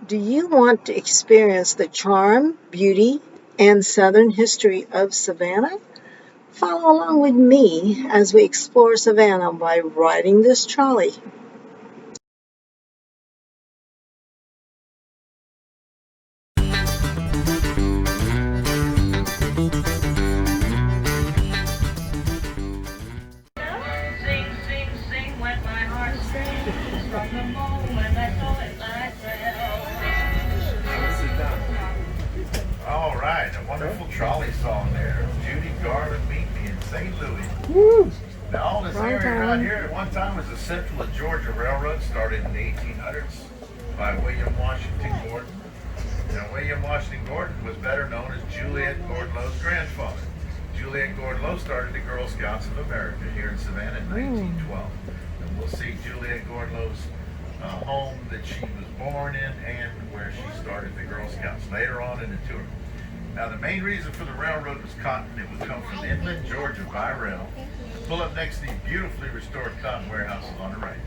Do you want to experience the charm, beauty, and Southern history of Savannah? Follow along with me as we explore Savannah by riding this trolley. Sing, sing, sing, let my heart sing from the moment I saw it myself. All right, a wonderful trolley song there. Judy Garland meet me in St. Louis. Now, all this area right here at one time was the Central of Georgia Railroad, started in the 1800s by William Washington Gordon. Now, William Washington Gordon was better known as Juliet Gordon Lowe's grandfather. Juliet Gordon Lowe started the Girl Scouts of America here in Savannah in 1912. And we'll see Juliet Gordon Lowe's home that she was born in and where she started the Girl Scouts later on in the tour. Now, the main reason for the railroad was cotton. It would come from inland Georgia by rail, pull up next to these beautifully restored cotton warehouses on the right.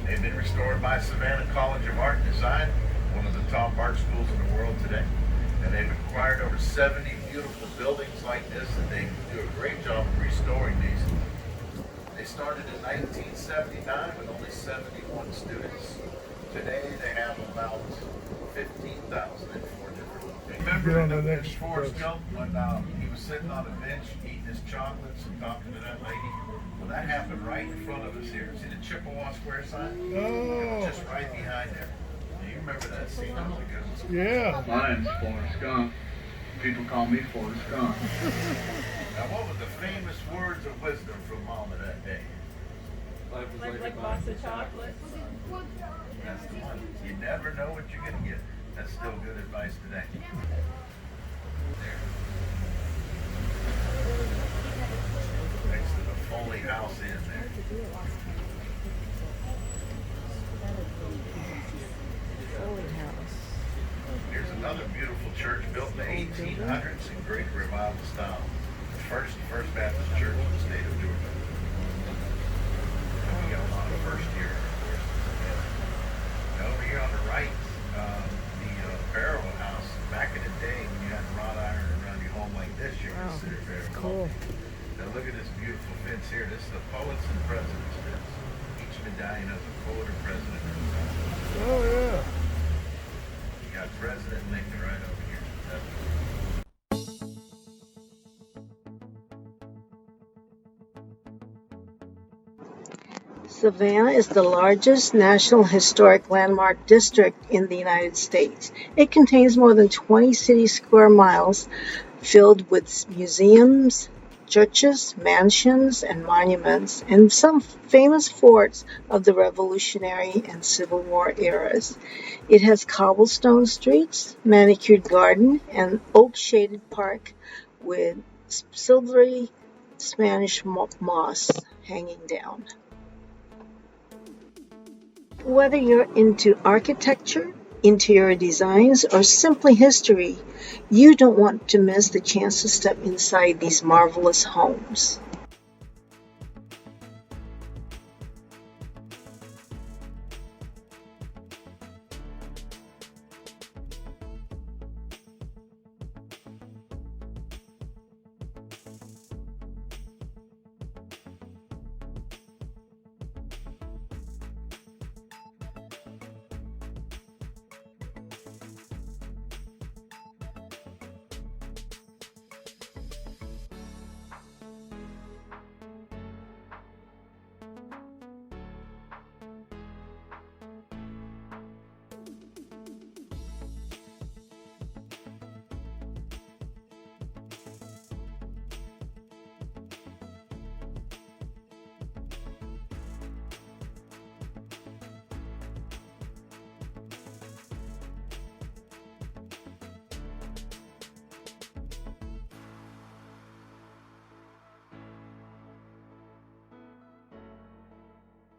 They've been restored by Savannah College of Art and Design, one of the top art schools in the world today. And they've acquired over 70 beautiful buildings like this, and they do a great job of restoring these. They started in 1979 with only 71 students. Today they have about 15,000 in 4 different locations. Remember in the next Forrest Gump when he was sitting on a bench eating his chocolates and talking to that lady? Well, that happened right in front of us here. See the Chippewa Square sign? It was just right behind there. You remember that scene? Yeah. My name's Forrest Gump. People call me Forrest Gump. Now, what were the famous words of wisdom from Mama that day? Like a box of chocolates. That's the one. You never know what you're going to get. That's still good advice today. There. Next to the Foley House in there. Here's another beautiful church built in the 1800s in Greek Revival style. The First Baptist Church in the state of Georgia. And we got a lot of first year, of course. Now over here on the right, the Barrel House. Back in the day when you had wrought iron around your home like this, you're considered very cool. Now look at this beautiful fence here. This is the Poets and Presidents fence. Each medallion has a poet or president inside. Oh, yeah. You got President Lincoln right over here. Savannah is the largest National Historic Landmark District in the United States. It contains more than 20 city square miles filled with museums, churches, mansions, and monuments, and some famous forts of the Revolutionary and Civil War eras. It has cobblestone streets, manicured garden, and oak-shaded park with silvery Spanish moss hanging down. Whether you're into architecture, interior designs, or simply history, you don't want to miss the chance to step inside these marvelous homes.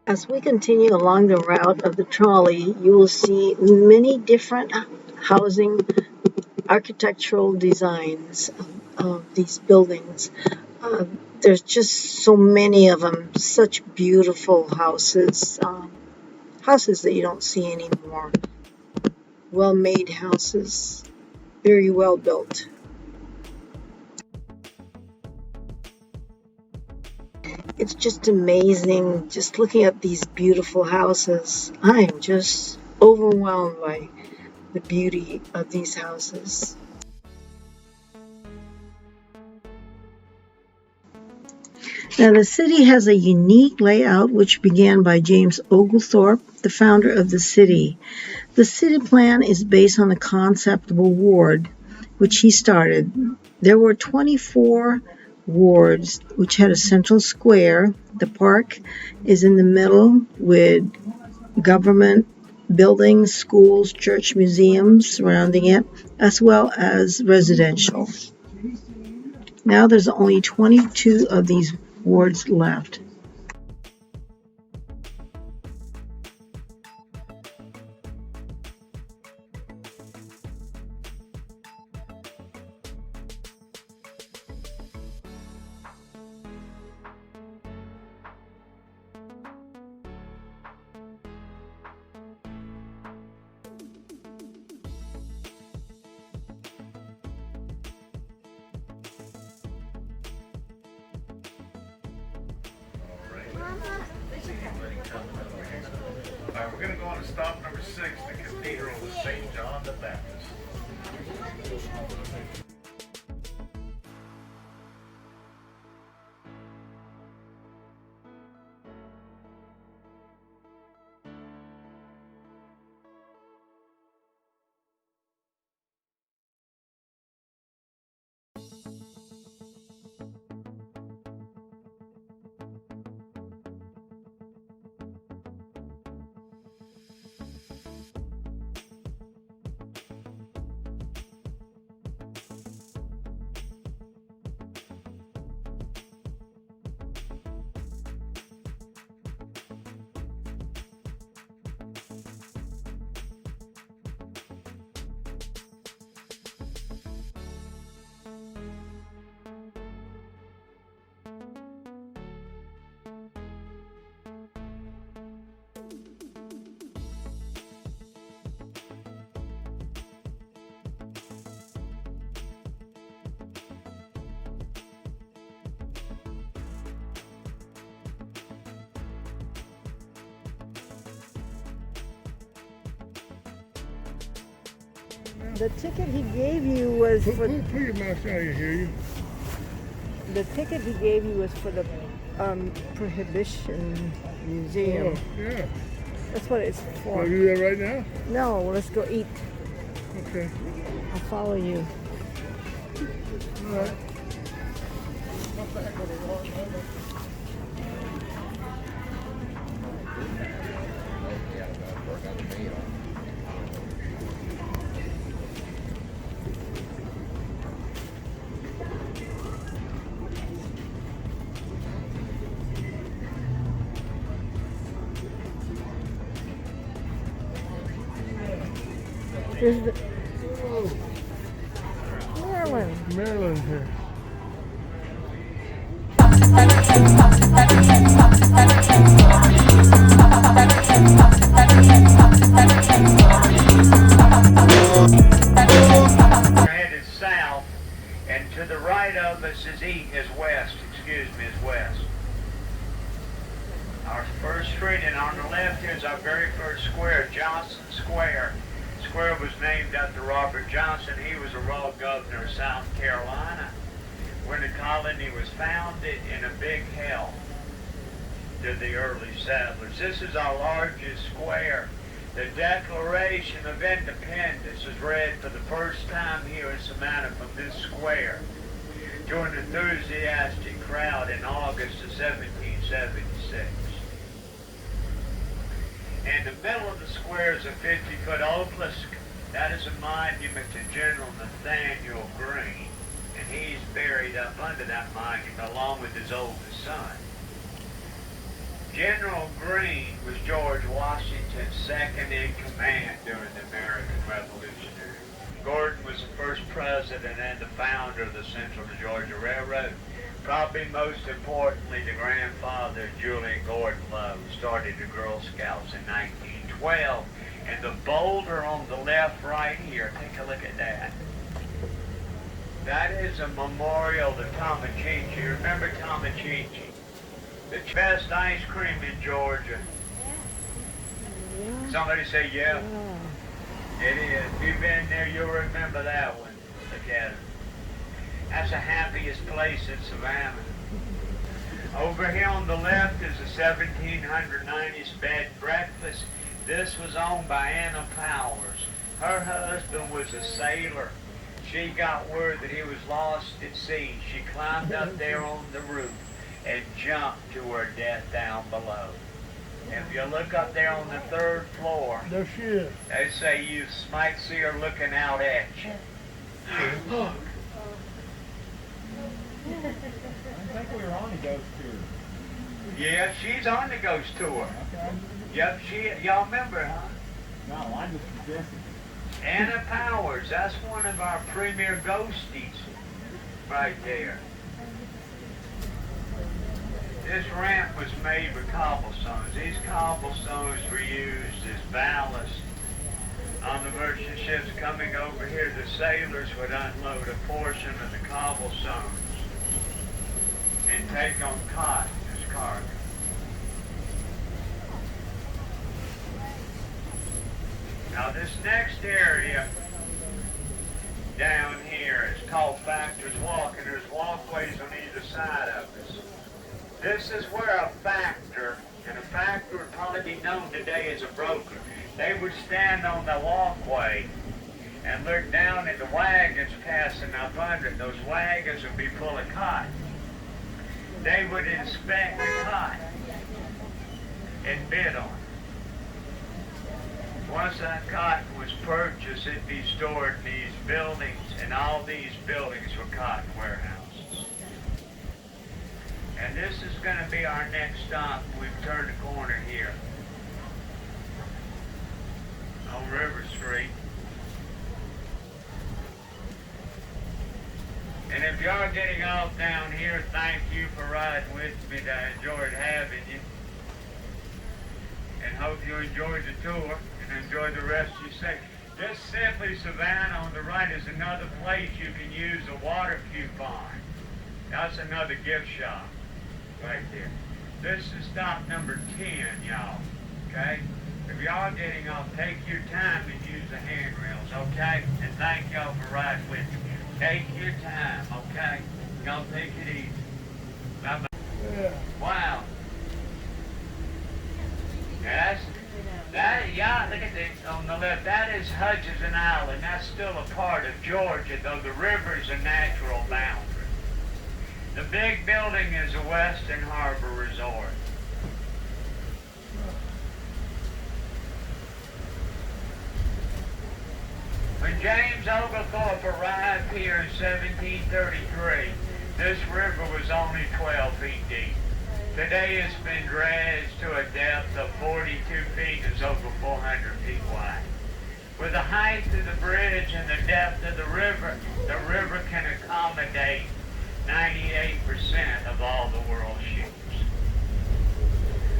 As we continue along the route of the trolley, you will see many different housing architectural designs of these buildings. There's just so many of them, such beautiful houses, houses that you don't see anymore. well-made houses, very well built. It's just amazing just looking at these beautiful houses. I'm just overwhelmed by the beauty of these houses. Now, the city has a unique layout which began by James Oglethorpe, the founder of the city. The city plan is based on the concept of a ward, which he started. There were 24 wards, which had a central square. The park is in the middle with government buildings, schools, church, museums surrounding it, as well as residential. Now there's only 22 of these wards left. All right, we're going to go on to stop number 6, the Cathedral of St. John the Baptist. The ticket he gave you was for Put your mask on, I can hear you. the ticket he gave you was for the Prohibition Museum. Oh, yeah. That's what it's Want for. to do that right now? No, well, let's go eat. Okay. I'll follow you. All right. There's the Maryland. Maryland here. We're headed south, and to the right of us is west. Excuse me, is west. Our first street, and on the left is our very first square, Johnson Square. The square was named after Robert Johnson. He was a raw governor of South Carolina when the colony was founded in a big help to the early settlers. This is our largest square. The Declaration of Independence was read for the first time here in Savannah from this square during an enthusiastic crowd in August of 1776. In the middle of the square is a 50-foot obelisk. That is a monument to General Nathaniel Greene, and he's buried up under that monument along with his oldest son. General Greene was George Washington's second in command during the American Revolutionary. Gordon was the first president and the founder of the Central Georgia Railroad. Probably most importantly, the grandfather of Julian Gordon Lowe started the Girl Scouts in 1912 And the boulder on the left right here, take a look at that. That is a memorial to Tomachichi. Remember Tomachichi? The best ice cream in Georgia. Somebody say yeah. It is. If you've been there, you'll remember that one. Look at it. That's the happiest place in Savannah. Over here on the left is a 1790s bed and breakfast. This was owned by Anna Powers. Her husband was a sailor. She got word that he was lost at sea. She climbed up there on the roof and jumped to her death down below. If you look up there on the 3rd floor, There she is. they say you might see her looking out at you. Look. I think we were on the ghost tour. Yeah, she's on the ghost tour. Okay. Yep, y'all remember, huh? No, I just was guessing. Anna Powers, that's one of our premier ghosties right there. This ramp was made with cobblestones. These cobblestones were used as ballast on the merchant ships coming over here. The sailors would unload a portion of the cobblestones and take on cotton as cargo. Now this next area down here is called Factor's Walk, and there's walkways on either side of us. This is where a factor, and a factor would probably be known today as a broker, they would stand on the walkway and look down at the wagons passing up under it. Those wagons would be full of cotton. They would inspect the cotton and bid on it. Once that cotton was purchased, it'd be stored in these buildings, and all these buildings were cotton warehouses. And this is going to be our next stop. We've turned the corner here on River Street. And if you are getting off down here, thank you for riding with me. I enjoyed having you. And hope you enjoyed the tour and enjoy the rest of your stay. Just simply Savannah on the right is another place you can use a water coupon. That's another gift shop right there. This is stop number 10, y'all. Okay? If y'all getting off, take your time and use the handrails, okay? And thank y'all for riding with me. Take your time, okay? Y'all take it easy. Bye-bye. Yeah. Wow. Yes. Yeah, look at this on the left. That is Hutchinson Island. That's still a part of Georgia, though the river's a natural boundary. The big building is a Western Harbor Resort. When James Oglethorpe arrived here in 1733, this river was only 12 feet deep. Today it's been dredged to a depth of 42 feet and is over 400 feet wide. With the height of the bridge and the depth of the river can accommodate 98% of all the world's ships.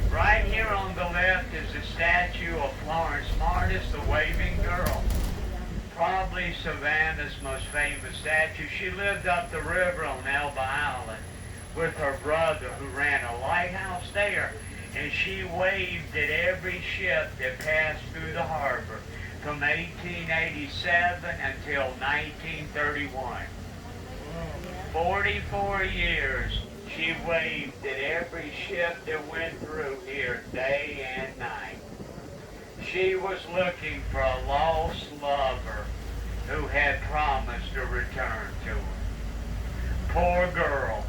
Right here on the left is the statue of Florence Martis, the Waving Girl. Probably Savannah's most famous statue. She lived up the river on Elba Island with her brother who ran a lighthouse there, and she waved at every ship that passed through the harbor from 1887 until 1931. 44 years she waved at every ship that went through here day and night. She was looking for a lost lover who had promised to return to her. Poor girl.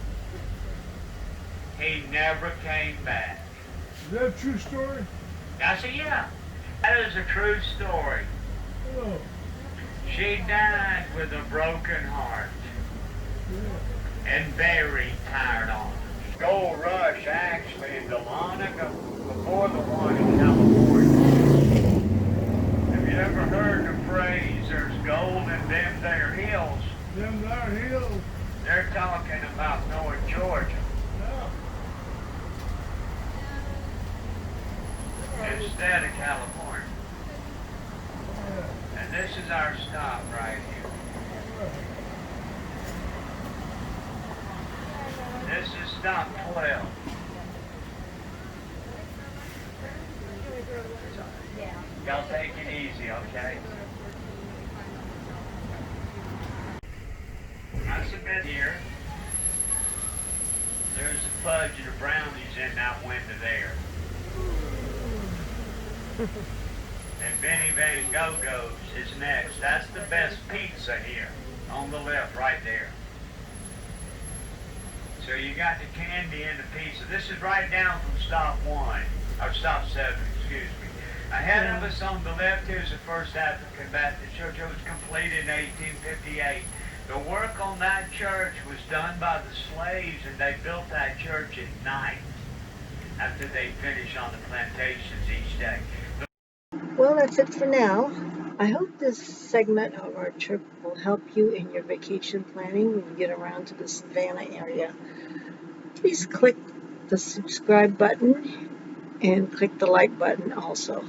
He never came back. Is that a true story? I said, yeah, that is a true story. Oh. She died with a broken heart and very tired on. Gold rush actually in Dahlonega before the one in California. Have you ever heard the phrase, there's gold in them there hills? Them there hills. They're talking about North Georgia. Yeah. Instead of California. And this is our stop right here. This is stop 12. Y'all take it easy, okay? I submit here. There's a fudge and a brownies in that window there. And Benny Van Go-Go's is next. That's the best pizza here. On the left, right there. So you got the candy and the pizza. This is right down from stop 1. Or stop 7, excuse me. Ahead of us on the left here is the First African Baptist Church. It was completed in 1858. The work on that church was done by the slaves, and they built that church at night after they finished on the plantations each day. Well, that's it for now. I hope this segment of our trip will help you in your vacation planning when you get around to the Savannah area. Please click the subscribe button and click the like button also.